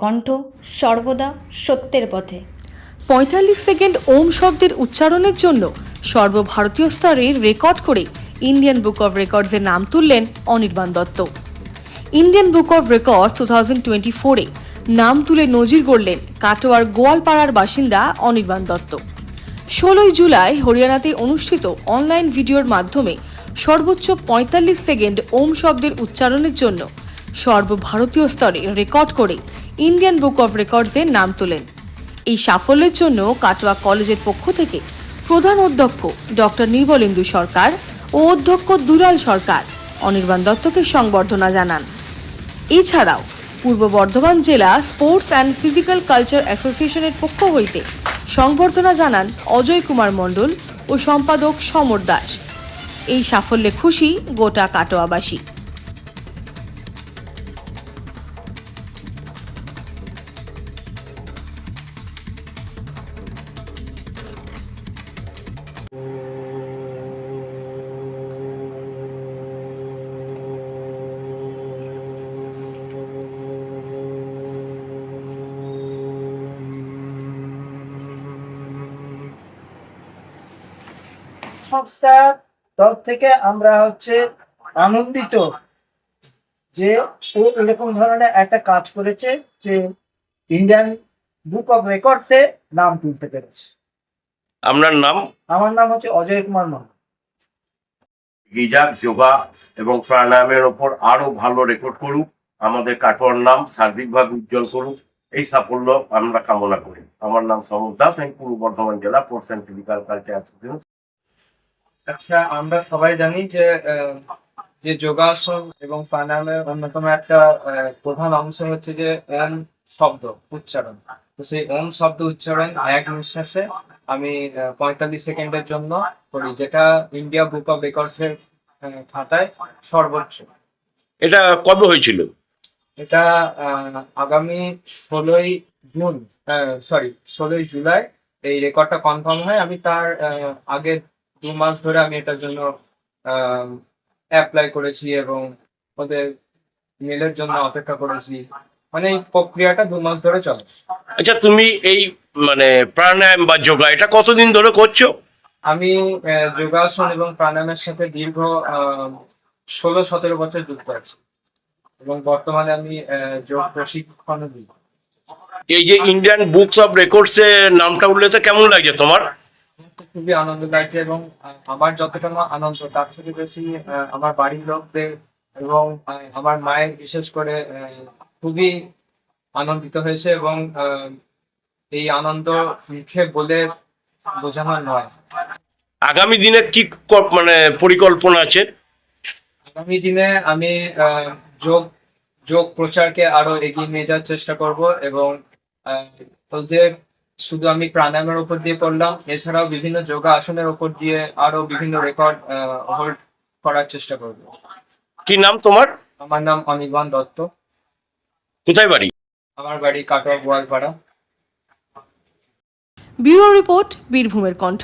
কণ্ঠ, সর্বদা সত্যের পথে। ৪৫ সেকেন্ড ওম শব্দের উচ্চারণের জন্য সর্বভারতীয় স্তরে রেকর্ড করে ইন্ডিয়ান বুক অব রেকর্ডসের নাম তুললেন Anirban Dutta. Indian book of records 2024-এ নাম তুলে নজির গড়লেন কাটোয়ার গোয়ালপাড়ার বাসিন্দা অনির্বাণ দত্ত। ১৬ই জুলাই হরিয়ানাতে অনুষ্ঠিত অনলাইন ভিডিওর মাধ্যমে সর্বোচ্চ ৪৫ সেকেন্ড ওম শব্দের উচ্চারণের জন্য সর্বভারতীয় স্তরে রেকর্ড করে ইন্ডিয়ান বুক অব রেকর্ডসের নাম তোলেন। এই সাফল্যের জন্য কাটোয়া কলেজের পক্ষ থেকে প্রধান অধ্যক্ষ ডক্টর নির্মলেন্দু সরকার ও অধ্যক্ষ দুলাল সরকার অনির্বাণ দত্তকে সংবর্ধনা জানান। এছাড়াও পূর্ব বর্ধমান জেলা স্পোর্টস অ্যান্ড ফিজিক্যাল কালচার অ্যাসোসিয়েশনের পক্ষ হইতে সংবর্ধনা জানান অজয় কুমার মণ্ডল ও সম্পাদক সমর দাস। এই সাফল্যে খুশি গোটা কাটোয়াবাসী। সংস্থার তরফ থেকে আমরা আনন্দিত যে ও এরকম ধরনের একটা কাজ করেছে, যে ইন্ডিয়ান বুক অব রেকর্ডসে নাম তুলতে পেরেছে। আপনার নাম? আমার নাম অজয় কুমার মন্ডল। গিজার, যোগা এবং প্রাণায়ামের ওপর আরো ভালো রেকর্ড করুক, আমাদের কাটোয়ার নাম সার্বিকভাবে উজ্জ্বল করুক, এই সাফল্য আমরা কামনা করি। আমার নাম সমর দাস, আমি পূর্ব বর্ধমান জেলা sports and physical culture association. আচ্ছা, আমরা সবাই জানি যে যোগাসন এবং প্রাণায়ামের অন্যতম একটা প্রধান অংশ হচ্ছে যে ওম শব্দ উচ্চারণ। তো সেই ওম শব্দ উচ্চারণ এক নিঃশ্বাসে আমি ৪৫ সেকেন্ডের জন্য করি, যেটা ইন্ডিয়া বুক অব রেকর্ডস এর খাতায় সর্বোচ্চ। এটা কবে হয়েছিল? এটা আগামী ১৬ই জুলাই এই রেকর্ডটা কনফার্ম হয়। আমি তার আগে ২ মাস ধরে আমি এটার জন্য অ্যাপ্লাই করেছি এবং ওদের মেলের জন্য অপেক্ষা করেছি। মানে এই প্রক্রিয়াটা ২ মাস ধরে চলে। আচ্ছা, তুমি এই প্রাণায়াম বা যোগা এটা কতদিন ধরে করছো? আমি যোগাসন এবং প্রাণায়ামের সাথে দীর্ঘ ১৬-১৭ বছর যুক্ত আছি এবং বর্তমানে আমি যোগ প্রশিক্ষণ দিই। এই যে ইন্ডিয়ান বুকস অফ রেকর্ডস এর নামটা উঠলেতে কেমন লাগছে তোমার? খুবই আনন্দ লাগছে এবং আমার যতটা আনন্দ তার থেকে বেশি আমার বাড়ির লোকদের এবং আমার মায়ের বিশেষ করে খুবই আনন্দিত হয়েছে এবং এই আনন্দ মুখে বলে বোঝানো নয়। আগামী দিনে কি পরিকল্পনা আছে? আগামী দিনে আমি যোগ প্রচারকে আরো এগিয়ে নিয়ে যাওয়ার চেষ্টা করব এবং তো যে শুধু আমি প্রাণায়ামের উপর দিয়ে পড়লাম, এছাড়াও বিভিন্ন যোগা আসনের উপর দিয়ে আরো বিভিন্ন রেকর্ড হোল্ড করার চেষ্টা করব। কি নাম তোমার? আমার নাম অনির্বাণ দত্ত। কোথায় বাড়ি? আমার বাড়ি কাটোয়া গোয়ালপাড়া। ব্যুরো রিপোর্ট, বীরভূমের কণ্ঠ।